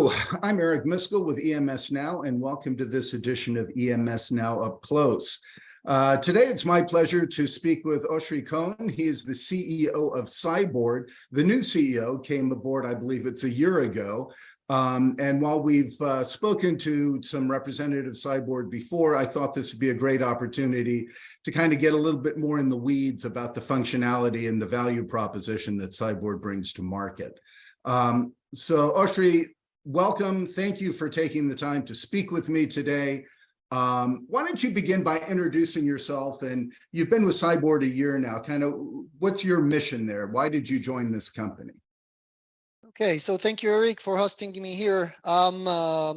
Hello, I'm Eric Miskell with EMS Now, and welcome to this edition of EMS Now Up Close. Today, it's my pleasure to speak with Oshri Cohen. He is the CEO of Cybord. The new CEO came aboard, I believe it's a year ago. And while we've spoken to some representatives of Cybord before, I thought this would be a great opportunity to kind of get a little bit more in the weeds about the functionality and the value proposition that Cybord brings to market. So Oshri, welcome. Thank you for taking the time to speak with me today. Why don't you begin by introducing yourself? And you've been with Cybord a year now. Kind of, what's your mission there? Why did you join this company? Okay, so thank you, Eric, for hosting me here. Before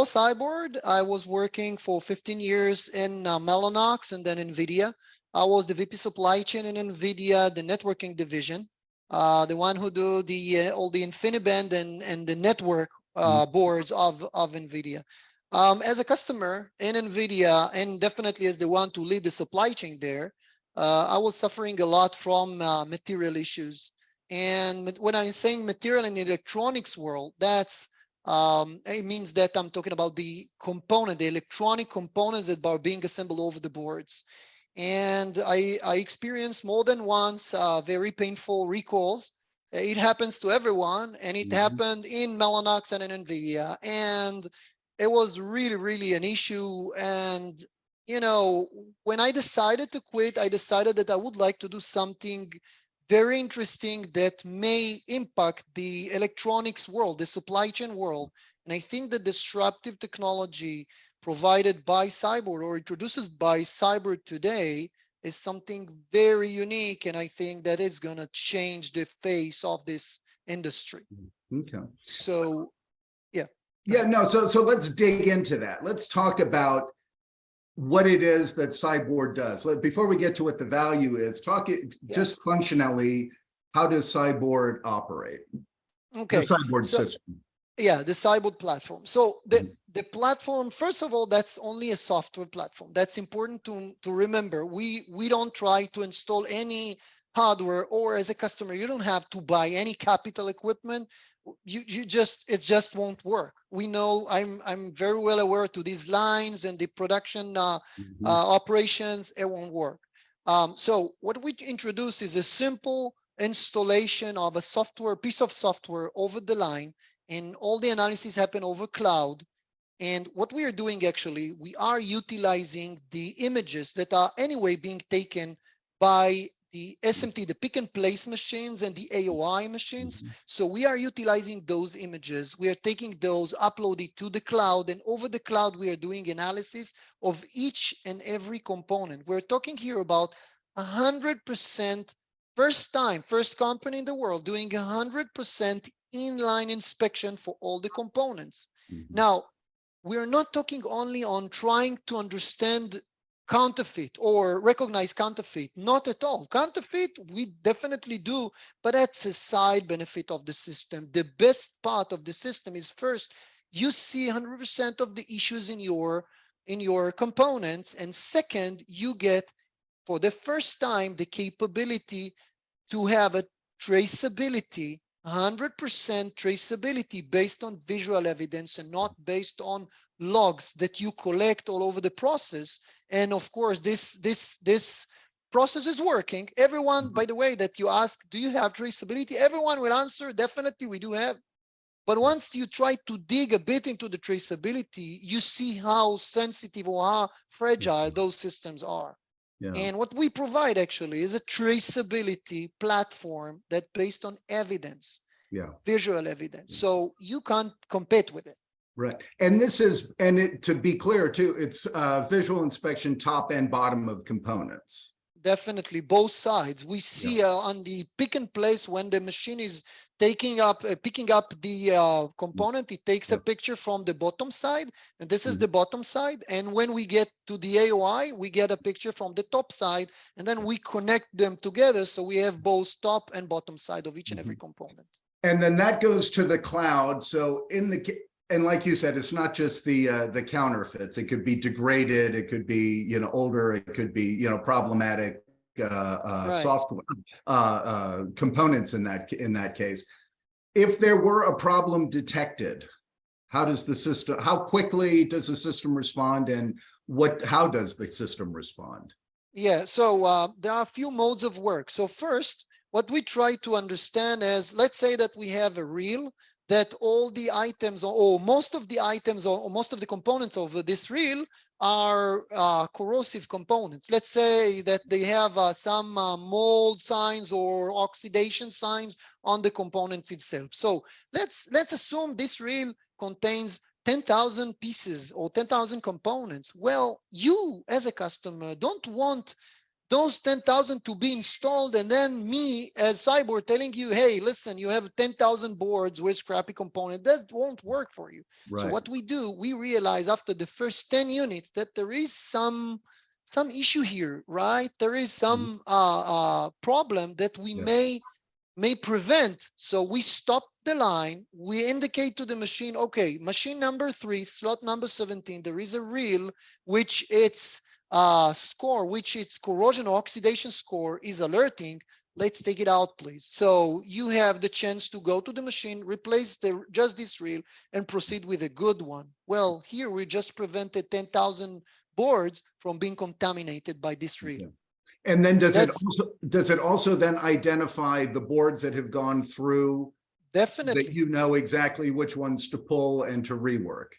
Cybord, I was working for 15 years in Mellanox and then NVIDIA. I was the VP supply chain in NVIDIA, the networking division, the one who do the all the InfiniBand and the network boards of NVIDIA. As a customer in NVIDIA, and definitely as the one to lead the supply chain there, I was suffering a lot from material issues. And when I'm saying material in the electronics world, that's it means that I'm talking about the component, the electronic components that are being assembled over the boards. And I experienced more than once very painful recalls. It happens to everyone, and it happened in Mellanox and in NVIDIA. And it was really, really an issue. And you know, when I decided to quit, I decided that I would like to do something very interesting that may impact the electronics world, the supply chain world. And I think the disruptive technology provided by Cybord or introduced by Cybord today is something very unique. And I think that it's going to change the face of this industry. Okay. So, yeah. Yeah, no, so let's dig into that. Let's talk about what it is that Cybord does. Before we get to what the value is, just functionally, how does Cybord operate? Okay. The Cybord system. Yeah, the Cybord platform. So the platform, first of all, that's only a software platform. That's important to remember. We don't try to install any hardware, or as a customer, you don't have to buy any capital equipment. It just won't work. We know, I'm very well aware to these lines and the production operations, it won't work. So what we introduce is a simple installation of a software, piece of software over the line, and all the analysis happen over cloud. And what we are doing, actually, we are utilizing the images that are anyway being taken by the SMT, the pick and place machines and the AOI machines. So we are utilizing those images. We are taking those, uploaded to the cloud, and over the cloud, we are doing analysis of each and every component. We're talking here about 100%, first company in the world doing 100% inline inspection for all the components. Now, we're not talking only on trying to understand counterfeit or recognize counterfeit, not at all. Counterfeit, we definitely do, but that's a side benefit of the system. The best part of the system is, first, you see 100% of the issues in your components, and second, you get, for the first time, the capability to have a traceability, 100% traceability based on visual evidence and not based on logs that you collect all over the process. And of course, this process is working. Everyone, by the way, that you ask, do you have traceability? Everyone will answer, definitely we do have. But once you try to dig a bit into the traceability, you see how sensitive or how fragile those systems are. Yeah. And what we provide actually is a traceability platform that's based on evidence, visual evidence. So you can't compete with it. Right. And this is, to be clear too, it's visual inspection, top and bottom of components. Definitely both sides. We see on the pick and place, when the machine is picking up the component, it takes a picture from the bottom side, and this is the bottom side. And when we get to the AOI, we get a picture from the top side, and then we connect them together, so we have both top and bottom side of each and every component. And then that goes to the cloud. So and like you said, it's not just the counterfeits. It could be degraded. It could be older. It could be problematic software components in that case. If there were a problem detected, how quickly does the system respond, and how does the system respond? Yeah, so there are a few modes of work. So first, what we try to understand is, let's say that we have a reel that all the items, or most of the items, or most of the components of this reel are corrosive components. Let's say that they have some mold signs or oxidation signs on the components itself. So let's assume this reel contains 10,000 pieces or 10,000 components. Well, you as a customer don't want those 10,000 to be installed and then me as Cybord telling you, hey, listen, you have 10,000 boards with scrappy component. That won't work for you. So Right. what we do, we realize after the first 10 units that there is some issue here, right? There is some problem that we Yeah. may prevent. So we stop the line, we indicate to the machine, okay, machine number 3, slot number 17, there is a reel which its score, which its corrosion or oxidation score is alerting. Let's take it out, please. So you have the chance to go to the machine, replace just this reel, and proceed with a good one. Well, here we just prevented 10,000 boards from being contaminated by this reel. Okay. And then does That's it also then identify the boards that have gone through, so definitely. that you know exactly which ones to pull and to rework?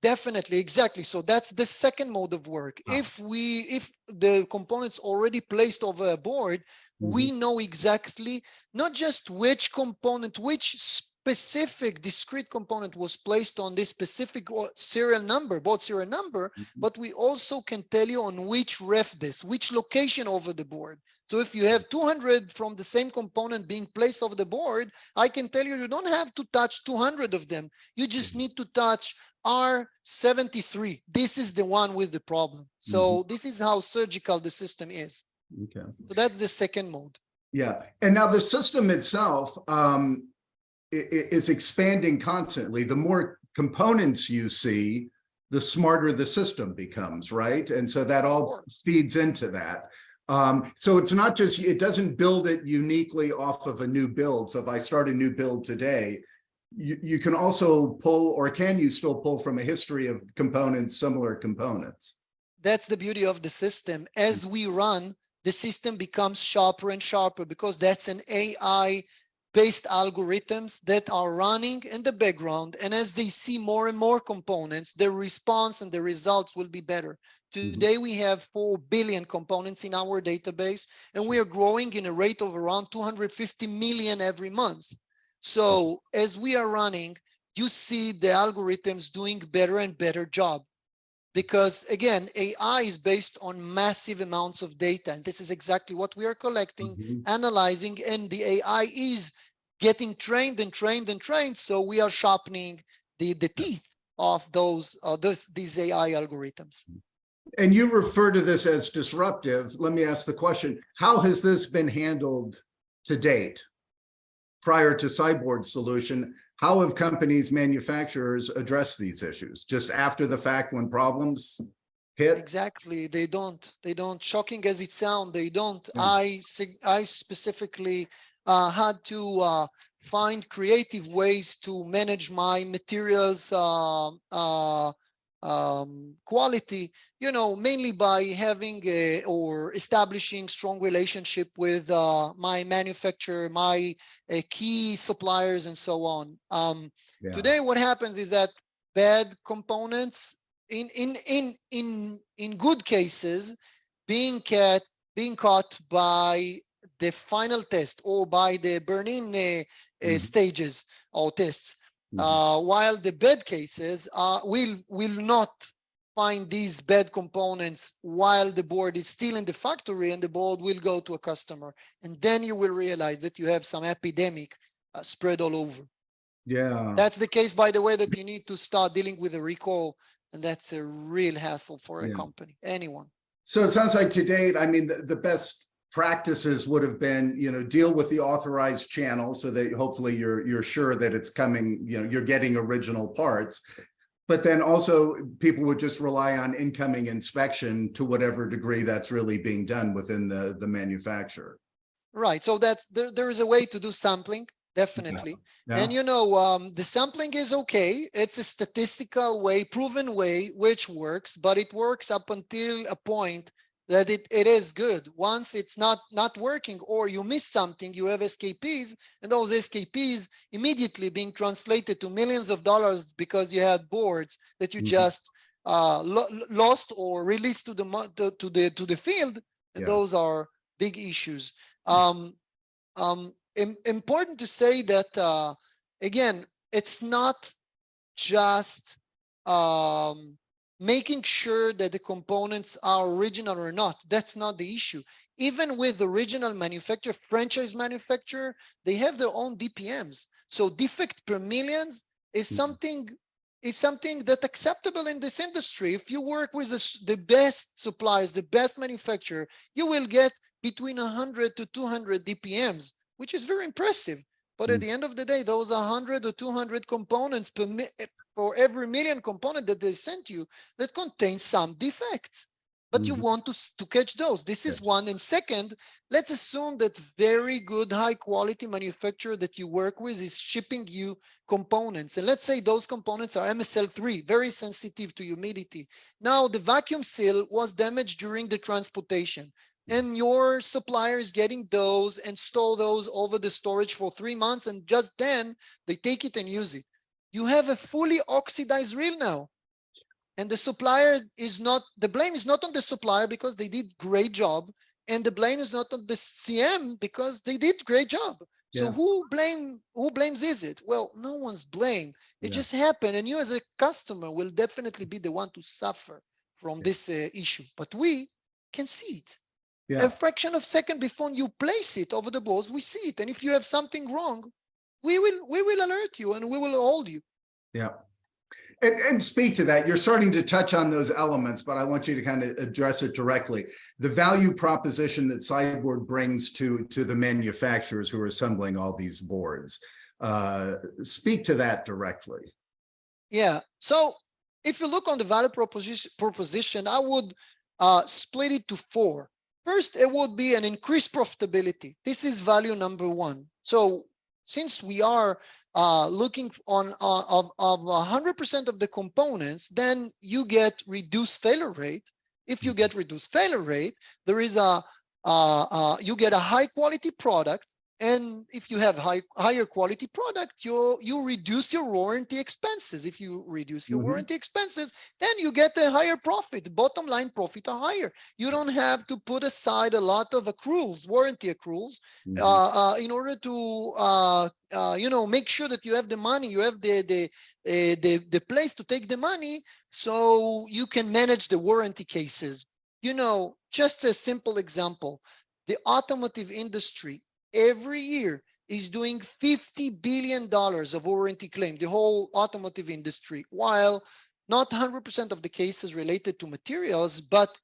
Definitely, exactly. So that's the second mode of work. Ah. If the components already placed over a board, we know exactly not just which component, which specific discrete component was placed on this specific serial number, board serial number, but we also can tell you on which ref disk, which location over the board. So if you have 200 from the same component being placed over the board, I can tell you, you don't have to touch 200 of them. You just need to touch R73. This is the one with the problem. So this is how surgical the system is. Okay. So that's the second mode. Yeah. And now the system itself is expanding constantly. The more components you see, the smarter the system becomes, right? And so that all feeds into that. So it's not just, it doesn't build it uniquely off of a new build. So if I start a new build today, you can also pull, or can you still pull from a history of components, similar components? That's the beauty of the system. As we run, the system becomes sharper and sharper because that's an AI-based algorithms that are running in the background. And as they see more and more components, the response and the results will be better. Today, we have 4 billion components in our database, and we are growing in a rate of around 250 million every month. So as we are running, you see the algorithms doing better and better job. Because again, AI is based on massive amounts of data. And this is exactly what we are collecting, analyzing, and the AI is getting trained and trained and trained. So we are sharpening the teeth of these AI algorithms. And you refer to this as disruptive. Let me ask the question, how has this been handled to date? Prior to Cybord's solution, how have companies, manufacturers addressed these issues? Just after the fact when problems hit? Exactly, they don't. Shocking as it sounds, they don't. Yeah. I specifically had to find creative ways to manage my materials quality, mainly by having or establishing strong relationship with my manufacturer, my key suppliers, and so on. Today, what happens is that bad components, in good cases, being caught by the final test or by the burn-in stages or tests. While the bad cases will not find these bad components while the board is still in the factory, and the board will go to a customer. And then you will realize that you have some epidemic spread all over. Yeah. That's the case, by the way, that you need to start dealing with a recall. And that's a real hassle for a company, anyone. So it sounds like to date, I mean, the best practices would have been, deal with the authorized channel so that hopefully you're sure that it's coming, you're getting original parts. But then also people would just rely on incoming inspection to whatever degree that's really being done within the manufacturer. Right. So there is a way to do sampling. definitely. Yeah. And the sampling is okay. It's a statistical way, proven way, which works, but it works up until a point that it is good. Once it's not working, or you miss something, you have escapees, and those escapees immediately being translated to millions of dollars because you had boards that you just lost or released to the field, and Yeah. those are big issues. Important to say that again, it's not just making sure that the components are original or not. That's not the issue. Even with the original manufacturer, franchise manufacturer, they have their own DPMs. So defect per millions is something that's acceptable in this industry. If you work with the best suppliers, the best manufacturer, you will get between 100 to 200 DPMs, which is very impressive. But at the end of the day, those 100 or 200 components for every million component that they sent you that contains some defects. But you want to catch those. This is one. And second, let's assume that very good, high quality manufacturer that you work with is shipping you components. And let's say those components are MSL3, very sensitive to humidity. Now, the vacuum seal was damaged during the transportation, and your supplier is getting those and store those over the storage for 3 months, and just then they take it and use it. You have a fully oxidized reel now. And the supplier is not, the blame is not on the supplier because they did great job. And the blame is not on the CM because they did great job. So who blames is it? Well, no one's blame. It just happened. And you as a customer will definitely be the one to suffer from this issue. But we can see it. A fraction of a second before you place it over the boards, we see it. And if you have something wrong, we will alert you and we will hold you. Yeah. And speak to that. You're starting to touch on those elements, but I want you to kind of address it directly. The value proposition that Cybord brings to the manufacturers who are assembling all these boards. Speak to that directly. Yeah. So if you look on the value proposition, I would split it to 4. First, it would be an increased profitability. This is value number 1. So since we are looking on of 100% of the components, then you get reduced failure rate. If you get reduced failure rate, there is you get a high quality product. And if you have higher quality product, you reduce your warranty expenses. If you reduce your warranty expenses, then you get a higher profit. Bottom line profit are higher. You don't have to put aside a lot of accruals, warranty accruals, in order to make sure that you have the money, you have the place to take the money, so you can manage the warranty cases. Just a simple example: the automotive industry every year is doing $50 billion of warranty claim, the whole automotive industry, while not 100% of the cases related to materials, but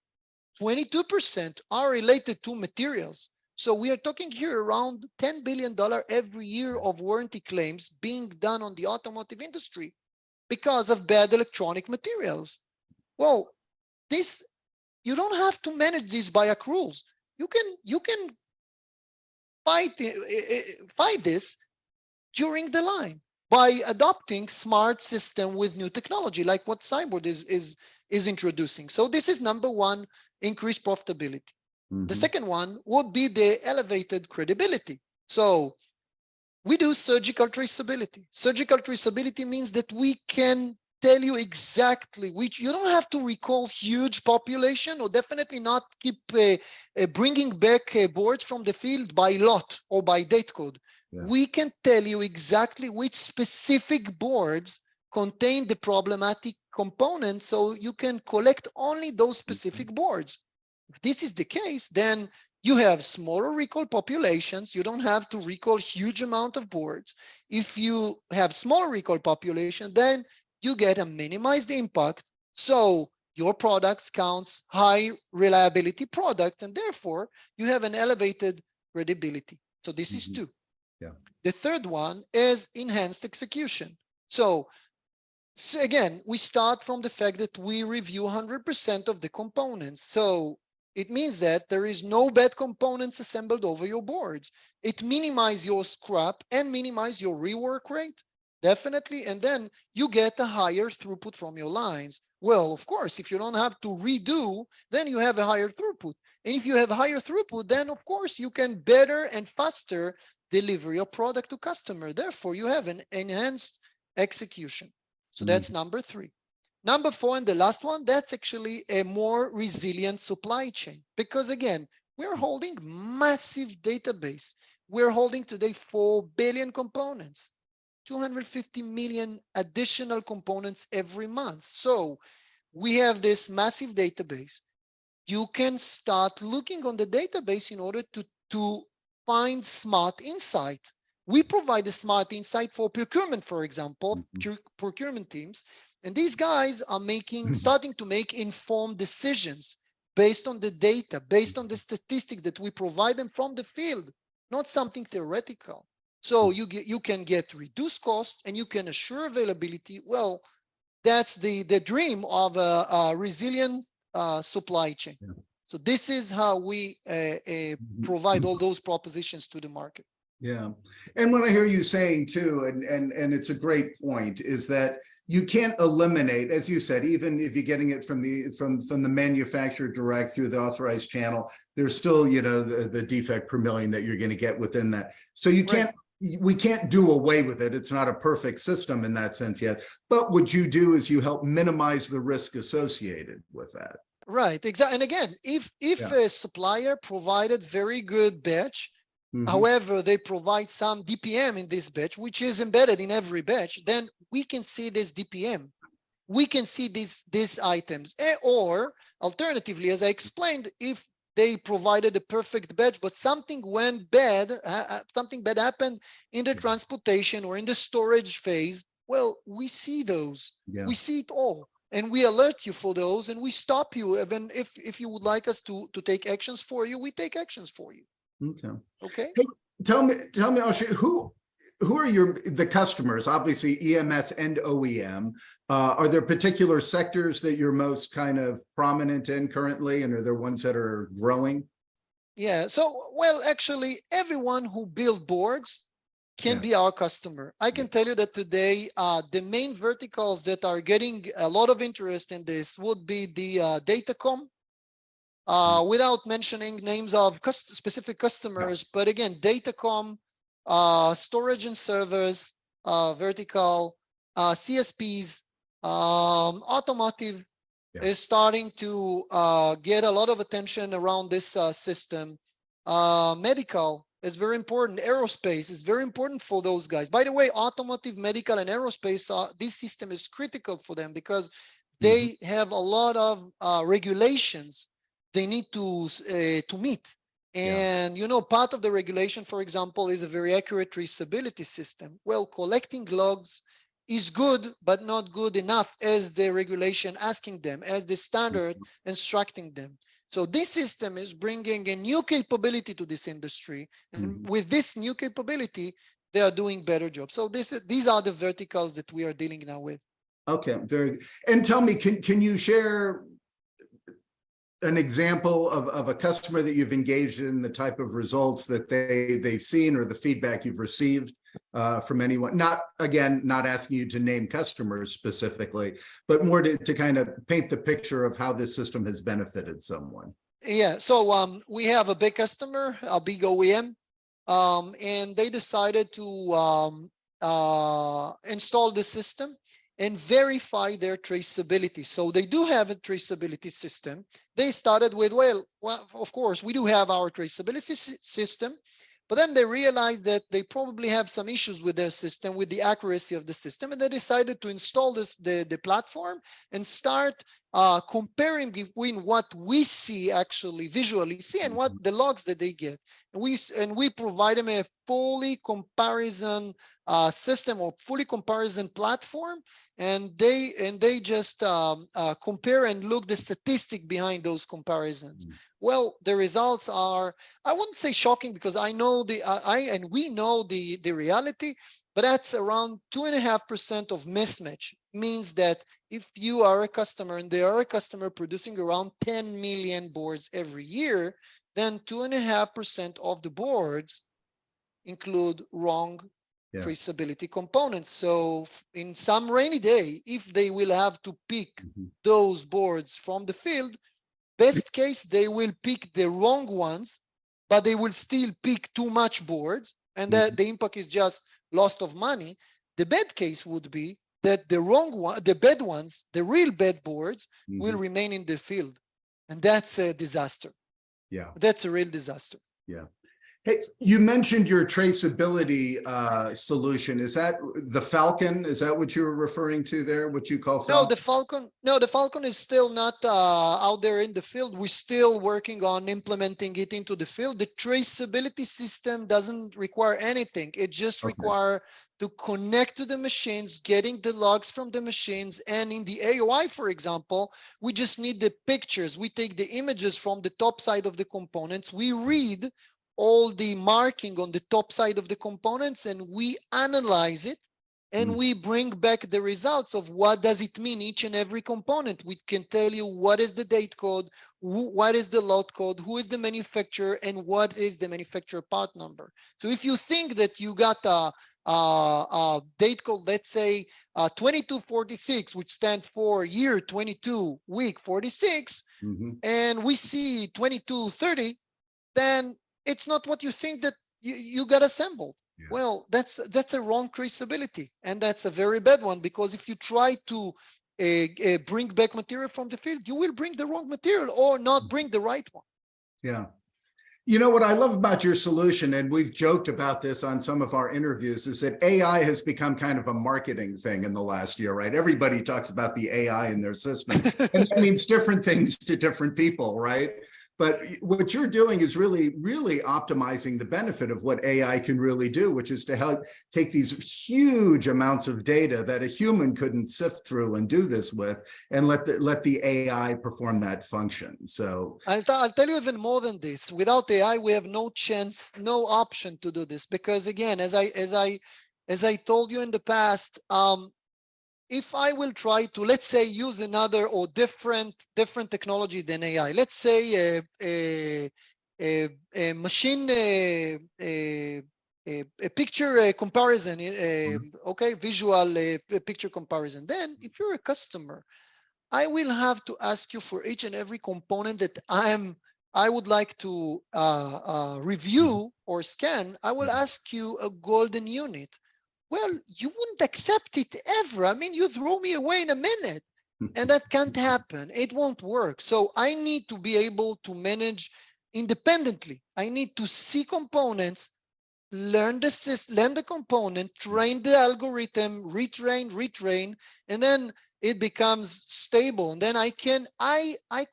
22% are related to materials. So we are talking here around $10 billion every year of warranty claims being done on the automotive industry because of bad electronic materials. Well, you don't have to manage this by accruals. You can fight this during the line by adopting smart system with new technology, like what Cybord is introducing. So this is number 1, increased profitability. The second one would be the elevated credibility. So we do surgical traceability. Surgical traceability means that we can tell you exactly which. You don't have to recall huge population, or definitely not keep bringing back boards from the field by lot or by date code. We can tell you exactly which specific boards contain the problematic components, so you can collect only those specific boards. If this is the case, then you have smaller recall populations. You don't have to recall huge amount of boards. If you have smaller recall population, then you get a minimized impact. So your products counts high reliability products, and therefore you have an elevated credibility. So this is 2. The third one is enhanced execution. So again, we start from the fact that we review 100% of the components. So It means that there is no bad components assembled over your boards. It minimizes your scrap and minimize your rework rate, definitely. And then you get a higher throughput from your lines. Well, of course, if you don't have to redo, then you have a higher throughput. And if you have higher throughput, then of course you can better and faster deliver your product to customer. Therefore, you have an enhanced execution. So that's number 3. Number 4, and the last one, that's actually a more resilient supply chain. Because again, we're holding massive database. We're holding today 4 billion components, 250 million additional components every month. So we have this massive database. You can start looking on the database in order to find smart insight. We provide a smart insight for procurement, for example, procurement teams. And these guys are starting to make informed decisions based on the data, based on the statistics that we provide them from the field, not something theoretical. So you can get reduced cost and you can assure availability. Well, that's the dream of a resilient supply chain. So this is how we provide all those propositions to the market. Yeah. And what I hear you saying too, and it's a great point, is that you can't eliminate, as you said, even if you're getting it from the manufacturer direct through the authorized channel, there's still, you know, the defect per million that you're going to get within that. So you can't, we can't do away with it. It's not a perfect system in that sense yet. But what you do is you help minimize the risk associated with that. Right, exactly. And again, if a supplier provided very good batch, however, they provide some DPM in this batch, which is embedded in every batch, then we can see this DPM. We can see these items. Or alternatively, as I explained, if they provided a perfect batch, but something went bad, something bad happened in the transportation or in the storage phase, well, we see those. We see it all. And we alert you for those, and we stop you. Even if you would like us to take actions for you, we take actions for you. Okay. Hey, tell me, Oshri, who are the customers? Obviously, EMS and OEM. Are there particular sectors that you're most kind of prominent in currently, and are there ones that are growing? Yeah. So, well, actually, everyone who builds boards can be our customer. I can tell you that today, the main verticals that are getting a lot of interest in this would be the datacom. Without mentioning names of specific customers, but again, datacom, storage and servers, vertical, CSPs, automotive is starting to get a lot of attention around this system. Medical is very important. Aerospace is very important for those guys. By the way, automotive, medical, and aerospace, this system is critical for them because they have a lot of regulations they need to meet. And, you know, part of the regulation, for example, is a very accurate traceability system. Well, collecting logs is good, but not good enough as the regulation asking them, as the standard instructing them. So this system is bringing a new capability to this industry. And with this new capability, they are doing better jobs. So these are the verticals that we are dealing now with. Okay, very good. And tell me, can you share an example of a customer that you've engaged in, the type of results that they've seen or the feedback you've received from anyone? Not asking you to name customers specifically, but more to kind of paint the picture of how this system has benefited someone. Yeah, so we have a big customer, a big OEM, and they decided to install the system and verify their traceability. So they do have a traceability system. They started with, well, of course, we do have our traceability system, but then they realized that they probably have some issues with their system, with the accuracy of the system, and they decided to install the platform and start comparing between what we see, actually visually see, and what the logs that they get. And we provide them a fully comparison system or fully comparison platform, and they just compare and look the statistic behind those comparisons. Well, the results are, I wouldn't say shocking, because I know we know the reality, but that's around 2.5% of mismatch. Means that if you are a customer and they are a customer producing around 10 million boards every year, then 2.5% of the boards include wrong traceability components. So in some rainy day, if they will have to pick those boards from the field, best case, they will pick the wrong ones, but they will still pick too much boards, and that the impact is just loss of money. The bad case would be that the wrong one, the bad ones, the real bad boards will remain in the field. And that's a disaster. Yeah. That's a real disaster. Yeah. Hey, you mentioned your traceability solution. Is that the Falcon? Is that what you were referring to there? What you call Falcon? No, the Falcon is still not out there in the field. We're still working on implementing it into the field. The traceability system doesn't require anything. It just requires to connect to the machines, getting the logs from the machines. And in the AOI, for example, we just need the pictures. We take the images from the top side of the components. We read all the marking on the top side of the components, and we analyze it, and we bring back the results of what does it mean, each and every component. We can tell you what is the date code, what is the lot code, who is the manufacturer, and what is the manufacturer part number. So if you think that you got a date code, let's say 2246, which stands for year 22, week 46, and we see 2230, then it's not what you think that you got assembled. Well, that's a wrong traceability, and that's a very bad one, because if you try to bring back material from the field, you will bring the wrong material or not bring the right one. Yeah. You know what I love about your solution, and we've joked about this on some of our interviews, is that AI has become kind of a marketing thing in the last year, right? Everybody talks about the AI in their system, and that means different things to different people, right? But what you're doing is really, really optimizing the benefit of what AI can really do, which is to help take these huge amounts of data that a human couldn't sift through and do this with, and let the AI perform that function. So I'll tell you even more than this. Without AI, we have no chance, no option to do this, because again, as I told you in the past, if I will try to, let's say, use another or different technology than AI, let's say a machine, a picture comparison, okay, visual picture comparison. Then if you're a customer, I will have to ask you for each and every component that I would like to review or scan. I will ask you a golden unit. Well, you wouldn't accept it ever. I mean, you throw me away in a minute, and that can't happen. It won't work. So I need to be able to manage independently. I need to see components, learn the system, learn the component, train the algorithm, retrain, and then it becomes stable. And then I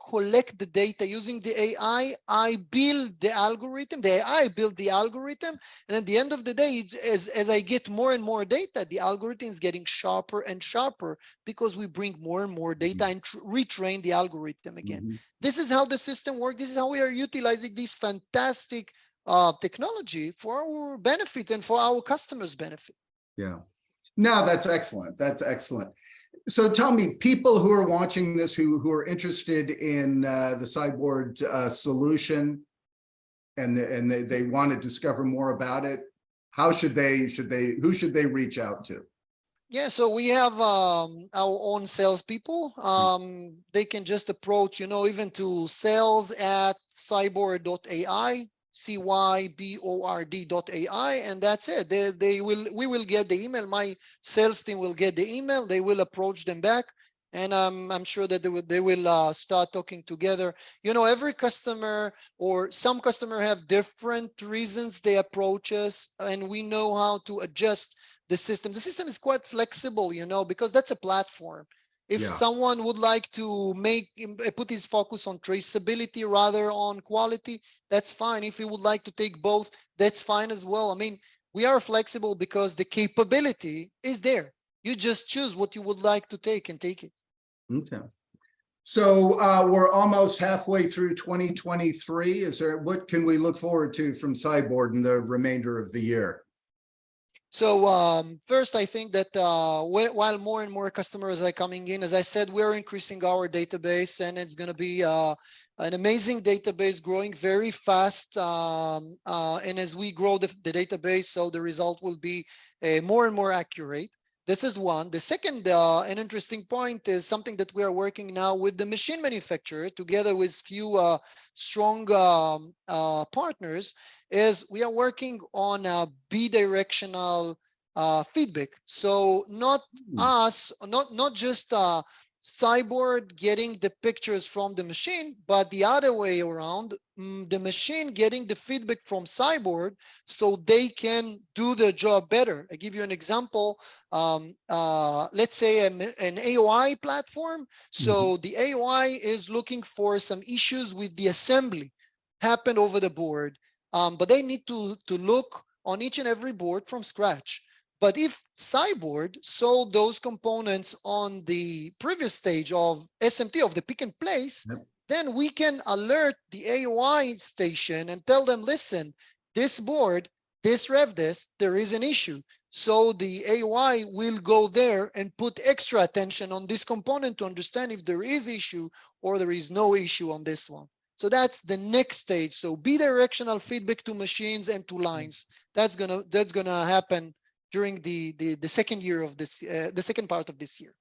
collect the data using the AI. I build the algorithm, the AI build the algorithm. And at the end of the day, as I get more and more data, the algorithm is getting sharper and sharper, because we bring more and more data and retrain the algorithm again. This is how the system works. This is how we are utilizing this fantastic technology for our benefit and for our customers' benefit. Yeah. No, that's excellent. That's excellent. So tell me, people who are watching this, who are interested in the Cybord solution, and they want to discover more about it, who should they reach out to? Yeah, so we have our own salespeople. They can just approach, even to sales@cybord.ai, cybord.ai, and that's it. We will get the email. My sales team will get the email. They will approach them back, and I'm sure that they will start talking together. Every customer, or some customer, have different reasons they approach us, and we know how to adjust the system. The system is quite flexible, because that's a platform. If someone would like to put his focus on traceability rather on quality, that's fine. If he would like to take both, that's fine as well. I mean, we are flexible because the capability is there. You just choose what you would like to take and take it. Okay. So we're almost halfway through 2023. What can we look forward to from Cybord in the remainder of the year? So first, I think that while more and more customers are coming in, as I said, we're increasing our database, and it's going to be an amazing database growing very fast. And as we grow the database, so the result will be more and more accurate. This is one. The second, an interesting point is something that we are working now with the machine manufacturer together with few strong partners, is we are working on a bidirectional feedback. So not us, not just Cybord getting the pictures from the machine, but the other way around, the machine getting the feedback from Cybord so they can do their job better. I give you an example. Let's say an AOI platform. So the AOI is looking for some issues with the assembly happened over the board, but they need to look on each and every board from scratch. But if Cybord sold those components on the previous stage of SMT, of the pick and place, then we can alert the AOI station and tell them, listen, this board, this RevDesk, there is an issue. So the AOI will go there and put extra attention on this component to understand if there is issue or there is no issue on this one. So that's the next stage. So bidirectional feedback to machines and to lines. That's gonna happen during the second year of this, the second part of this year.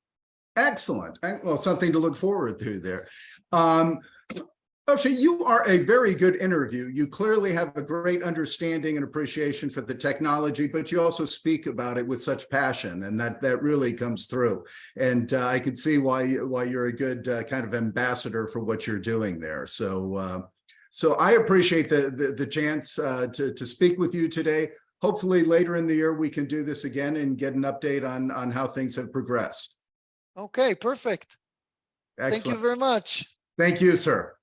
Excellent. Well, something to look forward to there. Oshri, you are a very good interview. You clearly have a great understanding and appreciation for the technology, but you also speak about it with such passion, and that really comes through. And I can see why you're a good kind of ambassador for what you're doing there. So I appreciate the chance to speak with you today. Hopefully later in the year we can do this again and get an update on how things have progressed. Okay, perfect. Excellent. Thank you very much. Thank you, sir.